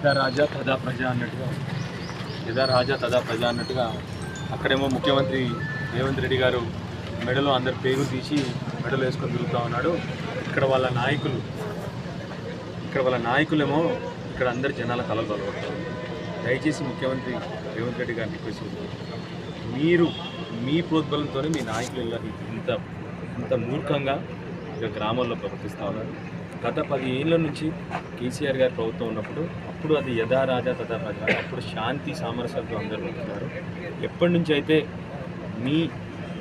యథా రాజా తదా ప్రజ అన్నట్టుగా యథా రాజా తదా ప్రజ అన్నట్టుగా అక్కడేమో ముఖ్యమంత్రి రేవంత్ రెడ్డి గారు మెడలో అందరి పేరు తీసి మెడలో వేసుకొని తిరుగుతూ ఉన్నాడు. ఇక్కడ వాళ్ళ నాయకులేమో ఇక్కడ అందరి జనాల తలలు బలపడతారు. దయచేసి ముఖ్యమంత్రి రేవంత్ రెడ్డి గారిని రిక్వెస్ట్ మీరు మీ ప్రోద్బలంతోనే మీ నాయకులు ఇలా ఇంత మూర్ఖంగా ఇక గ్రామాల్లో ప్రవర్తిస్తూ ఉన్నారు. గత 10 ఏళ్ళ నుంచి కేసీఆర్ గారి ప్రభుత్వం ఉన్నప్పుడు అప్పుడు అది యథా రాజా తథా ప్రజ, అప్పుడు శాంతి సామరస్యాలతో అందరూ ఉంటున్నారు. ఎప్పటి నుంచి అయితే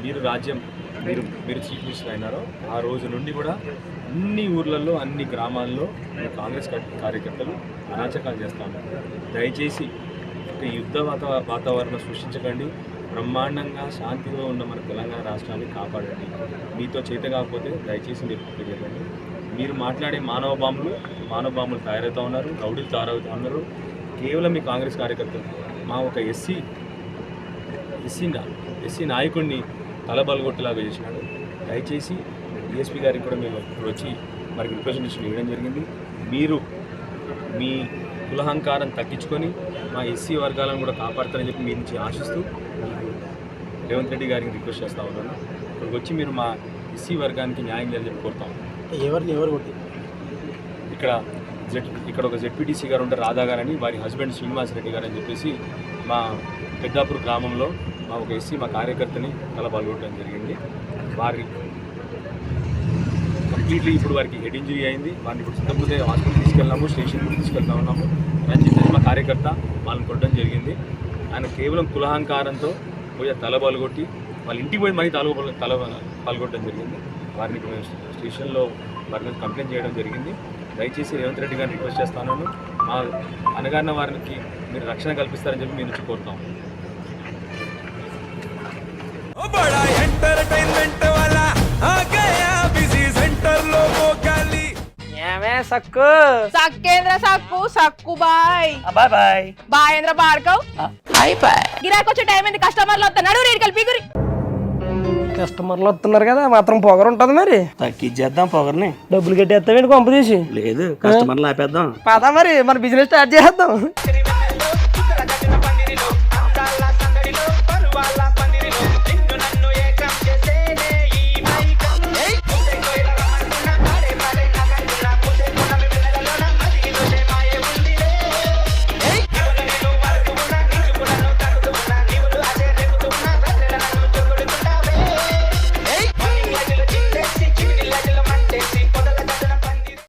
మీరు రాజ్యం మీరు చీఫ్ మినిస్టర్ అయినారో ఆ రోజు నుండి కూడా అన్ని ఊర్లలో అన్ని గ్రామాల్లో కాంగ్రెస్ కార్యకర్తలు అరాచకాలు చేస్తూ ఉన్నారు. దయచేసి ఒక యుద్ధ వాతావరణం సృష్టించకండి. బ్రహ్మాండంగా శాంతిగా ఉన్న మన తెలంగాణ రాష్ట్రాన్ని కాపాడండి. మీతో చేత కాకపోతే దయచేసి మీరు తెలియదండి. మీరు మాట్లాడే మానవ బాంబులు తయారవుతూ ఉన్నారు, రౌడీలు తయారవుతూ ఉన్నారు. కేవలం మీ కాంగ్రెస్ కార్యకర్తలు మా ఒక ఎస్సీ నాయకుడిని తలబలగొట్టేలాగా చేసినాడు. దయచేసి డిఎస్పీ గారికి కూడా మేము ఇప్పుడు వచ్చి మనకి రిప్రజెంటేషన్ ఇవ్వడం జరిగింది. మీరు మీ కులహంకారం తగ్గించుకొని మా ఎస్సీ వర్గాలను కూడా కాపాడతారని చెప్పి మీ నుంచి ఆశిస్తూ రేవంత్ రెడ్డి గారికి రిక్వెస్ట్ చేస్తూ ఉన్నాను. ఇక్కడికి వచ్చి మీరు మా ఎస్సీ వర్గానికి న్యాయం చేయాలని చెప్పి కోరుతాం. ఎవరు కొట్టి ఇక్కడ ఒక జెడ్పీటీసీ గారు ఉంటారు, రాధా గారని, వారి హస్బెండ్ శ్రీనివాసరెడ్డి గారు అని చెప్పేసి మా పెద్దాపూర్ గ్రామంలో మా ఒక ఎస్సీ మా కార్యకర్తని తలబలగొట్టడం జరిగింది. వారి కంప్లీట్లీ ఇప్పుడు వారికి హెడ్ ఇంజరీ అయింది. వారిని ఇప్పుడు సిద్ధపూర్ హాస్పిటల్ తీసుకెళ్ళాము, స్టేషన్ కూడా తీసుకెళ్తా ఉన్నాము. రంజిత్ అని మా కార్యకర్త వాళ్ళని కొట్టడం జరిగింది. ఆయన కేవలం కులహంకారంతో పోయి తలబలగొట్టి వాళ్ళ ఇంటికి పోయి మరీ పాల్గొట్టడం జరిగింది. వారిని స్టేషన్లో వారి మీద కంప్లైంట్ చేయడం జరిగింది. దయచేసి రేవంత్ రెడ్డి గారిని రిక్వెస్ట్ చేస్తాను, మా అనగారిన వారికి మీరు రక్షణ కల్పిస్తారని చెప్పి మీ నుంచి కోరుతాం. సక్కు సక్కేంద్ర సక్కు బాయ్ బాయ్ బాయేంద్ర బార్కవ్ గిరాకొచ్చే టైం ఏంది? కస్టమర్లు వస్తున్నాడు, రేడికల్ పిగురి కస్టమర్లు వస్తున్నారు కదా, మాత్రం పొగరు ఉంటది. మరి తగ్గించేద్దాం పొగర్ని. డబ్బులు కట్టేస్తావేంటి కొంప తీసి? లేదు, కస్టమర్లు ఆపేద్దాం. పదా మరి మన బిజినెస్ స్టార్ట్ చేద్దాం.